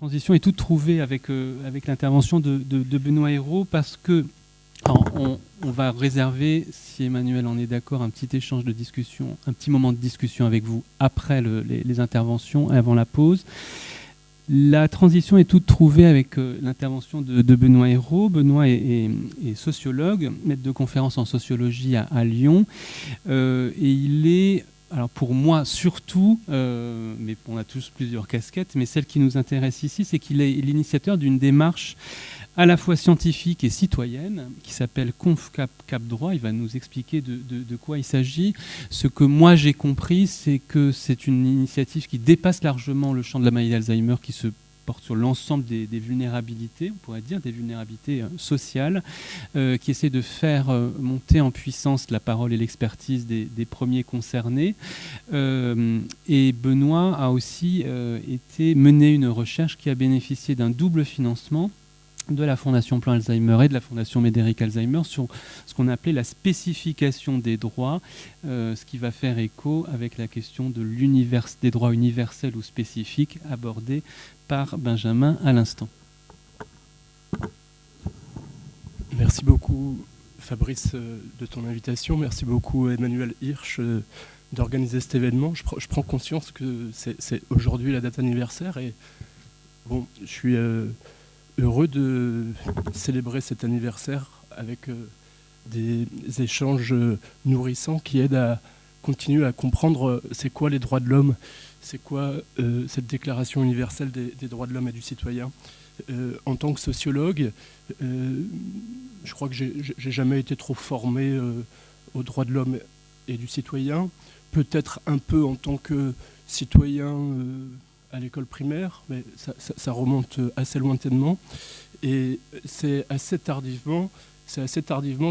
transition est toute trouvée avec l'intervention de Benoît Hérault, parce que on va réserver, si Emmanuel en est d'accord, un petit échange de discussion, un petit moment de discussion avec vous après les interventions et avant la pause. La transition est toute trouvée avec l'intervention de Benoît Hérault. Benoît est sociologue, maître de conférence en sociologie à Lyon, et il est, alors pour moi surtout, mais on a tous plusieurs casquettes, mais celle qui nous intéresse ici, c'est qu'il est l'initiateur d'une démarche à la fois scientifique et citoyenne, qui s'appelle Conf-Cap Droit. Il va nous expliquer de quoi il s'agit. Ce que moi j'ai compris, c'est que c'est une initiative qui dépasse largement le champ de la maladie d'Alzheimer, qui se porte sur l'ensemble des vulnérabilités, on pourrait dire des vulnérabilités sociales, qui essaie de faire monter en puissance la parole et l'expertise des premiers concernés. Et Benoît a aussi mené une recherche qui a bénéficié d'un double financement de la Fondation Plan Alzheimer et de la Fondation Médéric Alzheimer sur ce qu'on appelait la spécification des droits, ce qui va faire écho avec la question des droits universels ou spécifiques abordée par Benjamin à l'instant. Merci beaucoup Fabrice de ton invitation, merci beaucoup Emmanuel Hirsch d'organiser cet événement. Je prends conscience que c'est aujourd'hui la date anniversaire et bon, je suis heureux de célébrer cet anniversaire avec des échanges nourrissants qui aident à continuer à comprendre c'est quoi les droits de l'homme, c'est quoi cette déclaration universelle des droits de l'homme et du citoyen. En tant que sociologue, je crois que j'ai jamais été trop formé aux droits de l'homme et du citoyen, peut-être un peu en tant que citoyen à l'école primaire, mais ça remonte assez lointainement. Et c'est assez tardivement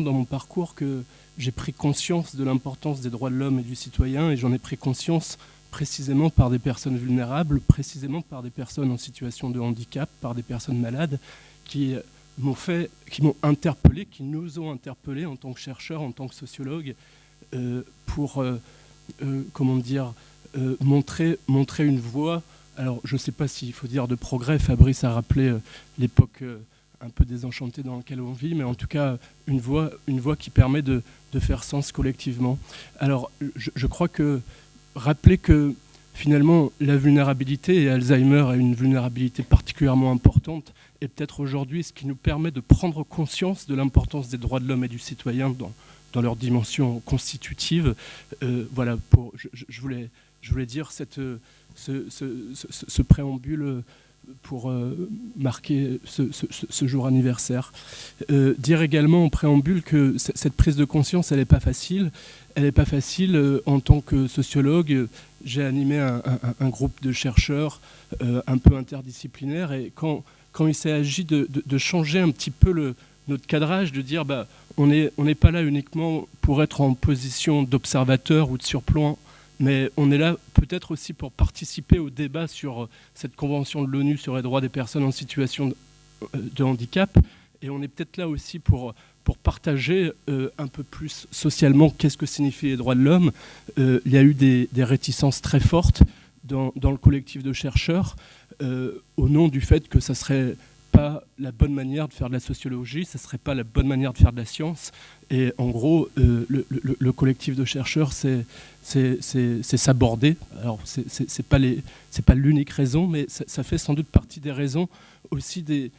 dans mon parcours que j'ai pris conscience de l'importance des droits de l'homme et du citoyen, et j'en ai pris conscience précisément par des personnes vulnérables, précisément par des personnes en situation de handicap, par des personnes malades, qui m'ont interpellé, qui nous ont interpellés en tant que chercheurs, en tant que sociologues, pour montrer une voie. Alors, je ne sais pas s'il faut dire de progrès. Fabrice a rappelé l'époque un peu désenchantée dans laquelle on vit, mais en tout cas, une voie qui permet de faire sens collectivement. Alors, je crois que rappeler que finalement, la vulnérabilité, et Alzheimer a une vulnérabilité particulièrement importante, est peut-être aujourd'hui ce qui nous permet de prendre conscience de l'importance des droits de l'homme et du citoyen dans leur dimension constitutive. Voilà, je voulais dire ce préambule pour marquer ce jour anniversaire. Dire également en préambule que cette prise de conscience, elle n'est pas facile. Elle n'est pas facile en tant que sociologue. J'ai animé un groupe de chercheurs un peu interdisciplinaire, et quand il s'agit de changer un petit peu notre cadrage, de dire on n'est pas là uniquement pour être en position d'observateur ou de surplomb, mais on est là peut-être aussi pour participer au débat sur cette convention de l'ONU sur les droits des personnes en situation de handicap. Et on est peut-être là aussi pour partager un peu plus socialement qu'est-ce que signifient les droits de l'homme. Il y a eu des réticences très fortes dans le collectif de chercheurs au nom du fait que ça serait pas la bonne manière de faire de la sociologie, ça serait pas la bonne manière de faire de la science. Et en gros, le collectif de chercheurs, c'est s'aborder. Alors, c'est pas l'unique raison, mais ça fait sans doute partie des raisons aussi de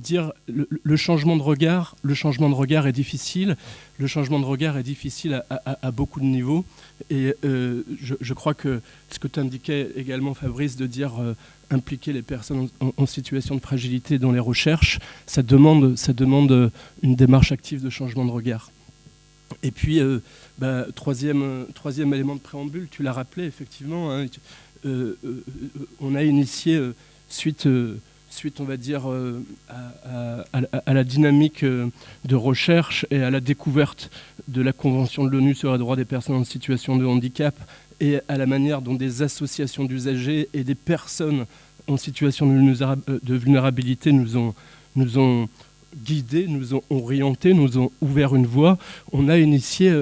dire le changement de regard. Le changement de regard est difficile. Le changement de regard est difficile à beaucoup de niveaux. Et je crois que ce que tu indiquais également, Fabrice, de dire impliquer les personnes en situation de fragilité dans les recherches, ça demande une démarche active de changement de regard. Et puis, troisième élément de préambule, tu l'as rappelé, effectivement, hein, on a initié, suite, on va dire, à la dynamique de recherche et à la découverte de la Convention de l'ONU sur les droits des personnes en situation de handicap, et à la manière dont des associations d'usagers et des personnes en situation de vulnérabilité nous ont guidés, nous ont orientés, nous ont ouvert une voie. On a initié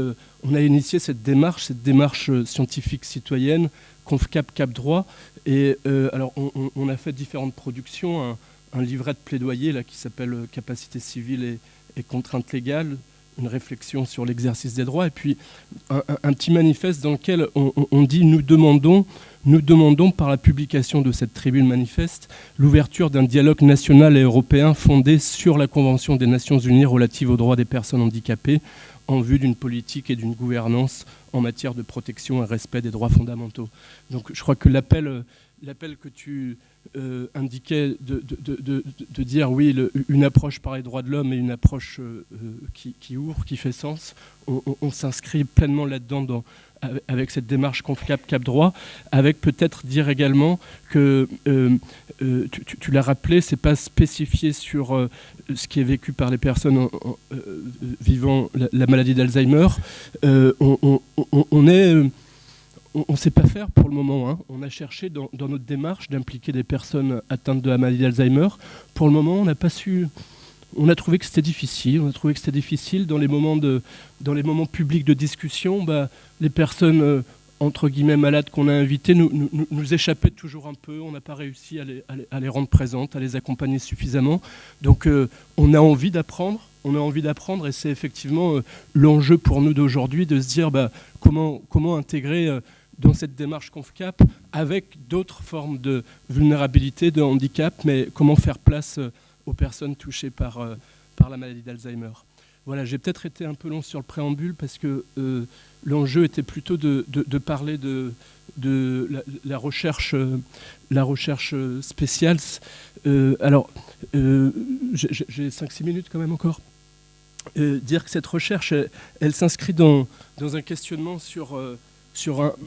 cette démarche scientifique citoyenne Confcap Cap Droit. Et alors, on a fait différentes productions, un livret de plaidoyer là, qui s'appelle Capacité civile et contraintes légales, une réflexion sur l'exercice des droits, et puis un petit manifeste dans lequel on dit nous demandons par la publication de cette tribune manifeste l'ouverture d'un dialogue national et européen fondé sur la Convention des Nations Unies relative aux droits des personnes handicapées en vue d'une politique et d'une gouvernance en matière de protection et respect des droits fondamentaux. Donc je crois que l'appel que tu indiquait de dire oui, une approche par les droits de l'homme et une approche qui ouvre, qui fait sens, on s'inscrit pleinement là-dedans avec cette démarche Confcap Cap Droit, avec peut-être dire également que tu l'as rappelé, c'est pas spécifié sur ce qui est vécu par les personnes vivant la maladie d'Alzheimer. On ne sait pas faire pour le moment. Hein. On a cherché dans notre démarche d'impliquer des personnes atteintes de la maladie d'Alzheimer. Pour le moment, on n'a pas su. On a trouvé que c'était difficile. On a trouvé que c'était difficile dans les moments publics de discussion. Les personnes entre guillemets malades qu'on a invitées nous échappaient toujours un peu. On n'a pas réussi à les rendre présentes, à les accompagner suffisamment. Donc, on a envie d'apprendre. Et c'est effectivement l'enjeu pour nous d'aujourd'hui de se dire comment intégrer dans cette démarche Confcap avec d'autres formes de vulnérabilité, de handicap, mais comment faire place aux personnes touchées par la maladie d'Alzheimer. Voilà, j'ai peut-être été un peu long sur le préambule parce que l'enjeu était plutôt de parler de la recherche spéciale. Alors, j'ai 5-6 minutes quand même encore. Dire que cette recherche, elle s'inscrit dans un questionnement sur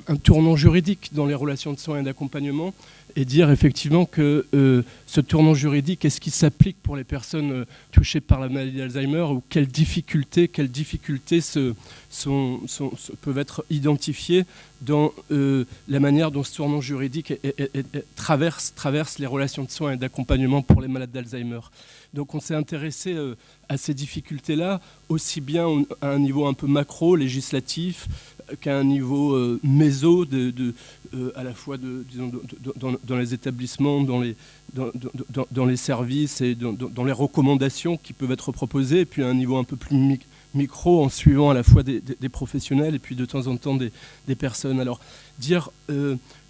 un tournant juridique dans les relations de soins et d'accompagnement, et dire effectivement que ce tournant juridique, est-ce qu'il s'applique pour les personnes touchées par la maladie d'Alzheimer, ou quelles difficultés peuvent être identifiées dans la manière dont ce tournant juridique traverse les relations de soins et d'accompagnement pour les malades d'Alzheimer. Donc on s'est intéressé à ces difficultés-là, aussi bien à un niveau un peu macro, législatif, qu'à un niveau méso, à la fois dans les établissements, dans les services et dans les recommandations qui peuvent être proposées, et puis à un niveau un peu plus micro, en suivant à la fois des professionnels et puis de temps en temps des personnes. Alors, dire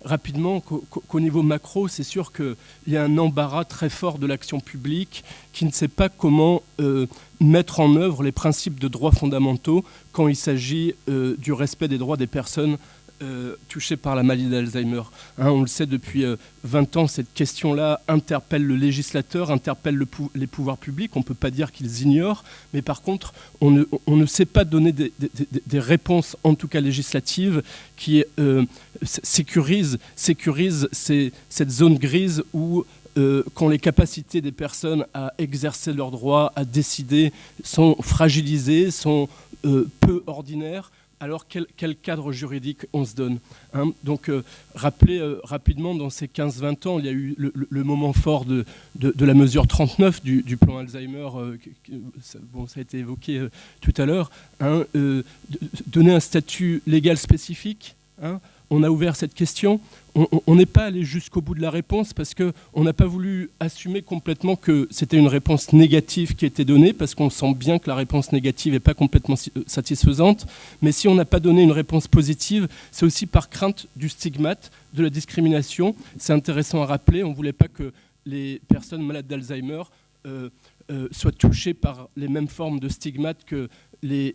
rapidement qu'au niveau macro, c'est sûr qu'il y a un embarras très fort de l'action publique qui ne sait pas comment mettre en œuvre les principes de droits fondamentaux quand il s'agit du respect des droits des personnes touchées par la maladie d'Alzheimer. On le sait depuis 20 ans, cette question-là interpelle le législateur, interpelle les pouvoirs publics. On ne peut pas dire qu'ils ignorent, mais par contre, on ne sait pas donner des réponses, en tout cas législatives, qui sécurisent cette zone grise où quand les capacités des personnes à exercer leurs droits, à décider, sont fragilisées, sont peu ordinaires. Alors quel cadre juridique on se donne, hein? Donc rappeler rapidement, dans ces 15-20 ans, il y a eu le moment fort de la mesure 39 du plan Alzheimer, ça a été évoqué tout à l'heure, hein, donner un statut légal spécifique, hein. On a ouvert cette question. On n'est pas allé jusqu'au bout de la réponse parce qu'on n'a pas voulu assumer complètement que c'était une réponse négative qui était donnée, parce qu'on sent bien que la réponse négative n'est pas complètement satisfaisante. Mais si on n'a pas donné une réponse positive, c'est aussi par crainte du stigmate, de la discrimination. C'est intéressant à rappeler. On ne voulait pas que les personnes malades d'Alzheimer soient touchées par les mêmes formes de stigmate que les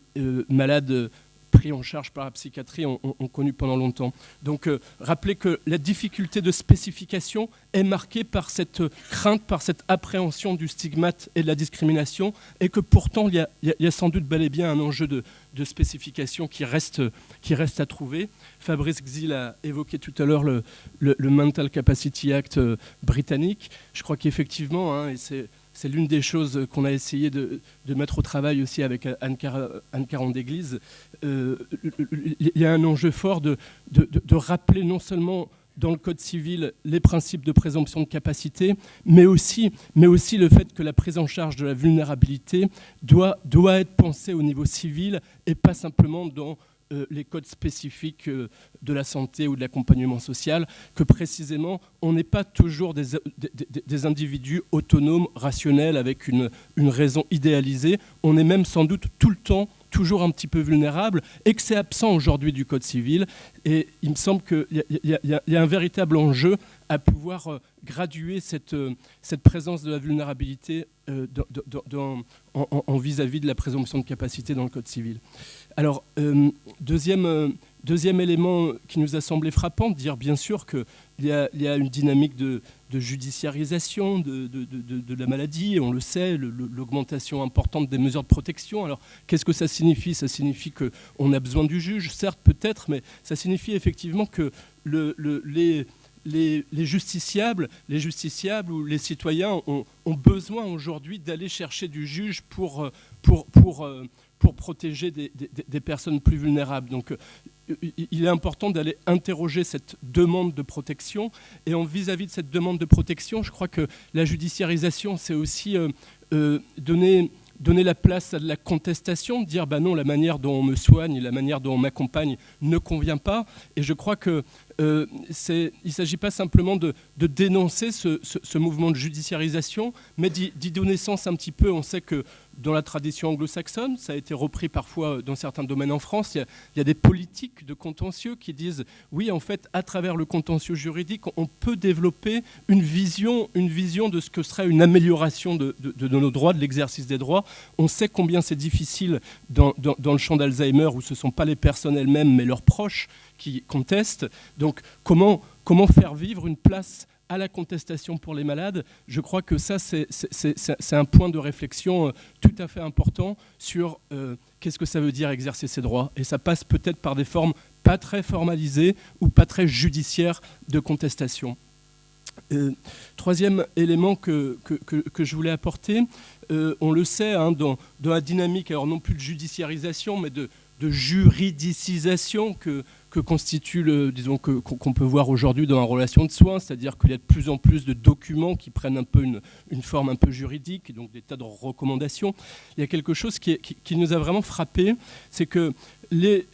malades pris en charge par la psychiatrie ont connu pendant longtemps. Donc, rappeler que la difficulté de spécification est marquée par cette crainte, par cette appréhension du stigmate et de la discrimination, et que pourtant, il y a sans doute bel et bien un enjeu de spécification qui reste à trouver. Fabrice Gzil a évoqué tout à l'heure le Mental Capacity Act britannique. Je crois qu'effectivement, hein, et c'est l'une des choses qu'on a essayé de mettre au travail aussi avec Anne Caron d'Église. Il y a un enjeu fort de rappeler non seulement dans le Code civil les principes de présomption de capacité, mais aussi le fait que la prise en charge de la vulnérabilité doit être pensée au niveau civil et pas simplement dans les codes spécifiques de la santé ou de l'accompagnement social, que précisément on n'est pas toujours des individus autonomes, rationnels, avec une raison idéalisée. On est même sans doute tout le temps toujours un petit peu vulnérable, et que c'est absent aujourd'hui du Code civil. Et il me semble qu'il y a un véritable enjeu à pouvoir graduer cette présence de la vulnérabilité en vis-à-vis de la présomption de capacité dans le Code civil. Alors, deuxième élément qui nous a semblé frappant, de dire bien sûr qu'il y a une dynamique de judiciarisation de la maladie, on le sait, l'augmentation importante des mesures de protection. Alors, qu'est-ce que ça signifie ? Ça signifie qu'on a besoin du juge, certes, peut-être, mais ça signifie effectivement que les justiciables ou les citoyens ont besoin aujourd'hui d'aller chercher du juge pour protéger des personnes plus vulnérables. Donc, il est important d'aller interroger cette demande de protection. Et vis-à-vis de cette demande de protection, je crois que la judiciarisation, c'est aussi donner la place à de la contestation, dire non, la manière dont on me soigne, la manière dont on m'accompagne ne convient pas. Et je crois qu'il ne s'agit pas simplement de dénoncer ce mouvement de judiciarisation, mais d'y donner sens un petit peu. On sait que dans la tradition anglo-saxonne, ça a été repris parfois dans certains domaines en France, il y a des politiques de contentieux qui disent oui, en fait, à travers le contentieux juridique, on peut développer une vision de ce que serait une amélioration de nos droits, de l'exercice des droits. On sait combien c'est difficile dans le champ d'Alzheimer, où ce ne sont pas les personnes elles-mêmes, mais leurs proches qui contestent. Donc, comment faire vivre une place à la contestation pour les malades? Je crois que ça, c'est un point de réflexion tout à fait important sur qu'est-ce que ça veut dire exercer ses droits. Et ça passe peut-être par des formes pas très formalisées ou pas très judiciaires de contestation. Troisième élément que je voulais apporter, on le sait, dans la dynamique, alors non plus de judiciarisation, mais de juridicisation que constitue disons qu'on peut voir aujourd'hui dans la relation de soins, c'est-à-dire qu'il y a de plus en plus de documents qui prennent un peu une forme un peu juridique, et donc des tas de recommandations. Il y a quelque chose qui nous a vraiment frappé, c'est que les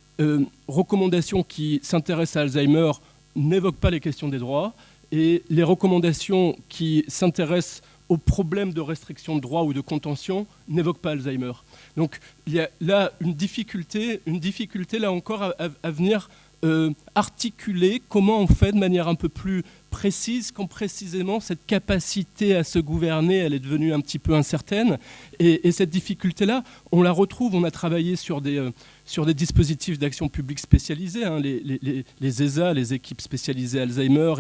recommandations qui s'intéressent à Alzheimer n'évoquent pas les questions des droits, et les recommandations qui s'intéressent aux problèmes de restriction de droits ou de contention n'évoquent pas Alzheimer. Donc il y a là une difficulté là encore à venir articuler comment on fait de manière un peu plus précise, quand précisément cette capacité à se gouverner, elle est devenue un petit peu incertaine. Et cette difficulté-là, on la retrouve, on a travaillé sur des dispositifs d'action publique spécialisés, les ESA, les équipes spécialisées Alzheimer,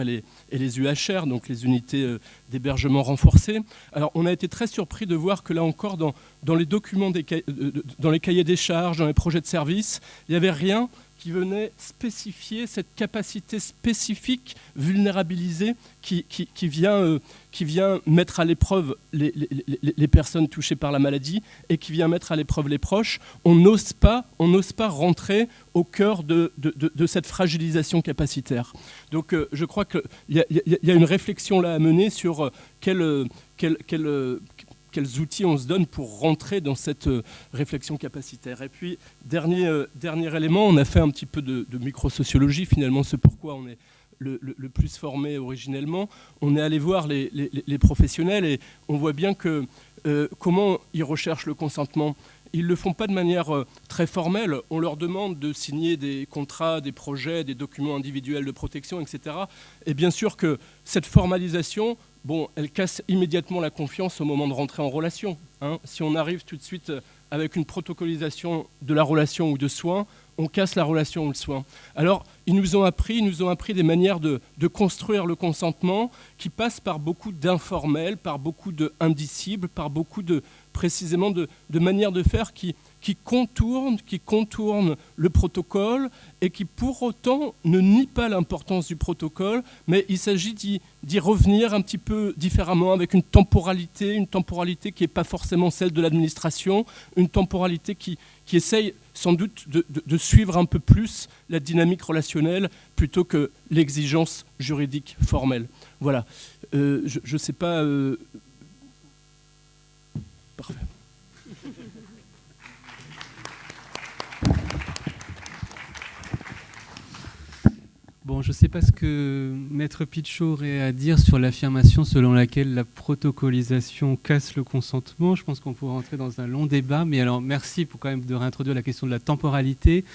et les UHR, donc les unités d'hébergement renforcées. Alors on a été très surpris de voir que là encore, dans les documents, dans les cahiers des charges, dans les projets de service, il n'y avait rien qui venait spécifier cette capacité spécifique, vulnérabilisée, qui vient mettre à l'épreuve les personnes touchées par la maladie et qui vient mettre à l'épreuve les proches. On n'ose pas rentrer au cœur de cette fragilisation capacitaire. Donc je crois qu'il y a une réflexion là à mener sur quels outils on se donne pour rentrer dans cette réflexion capacitaire. Et puis, dernier élément, on a fait un petit peu de microsociologie, finalement, c'est pourquoi on est le plus formé originellement. On est allé voir les professionnels et on voit bien que comment ils recherchent le consentement. Ils ne le font pas de manière très formelle. On leur demande de signer des contrats, des projets, des documents individuels de protection, etc. Et bien sûr que cette formalisation, elle casse immédiatement la confiance au moment de rentrer en relation. Si on arrive tout de suite avec une protocolisation de la relation ou de soins, on casse la relation ou le soin. Alors, ils nous ont appris des manières de construire le consentement qui passent par beaucoup d'informels, par beaucoup d'indicibles, par beaucoup précisément de manières de faire qui contournent le protocole et qui pour autant ne nient pas l'importance du protocole, mais il s'agit d'y revenir un petit peu différemment avec une temporalité qui n'est pas forcément celle de l'administration, une temporalité qui essaye sans doute de suivre un peu plus la dynamique relationnelle plutôt que l'exigence juridique formelle. Voilà. Je ne sais pas... Parfait. Bon, je ne sais pas ce que Maître Pichot aurait à dire sur l'affirmation selon laquelle la protocolisation casse le consentement. Je pense qu'on pourrait entrer dans un long débat, mais alors merci pour quand même de réintroduire la question de la temporalité.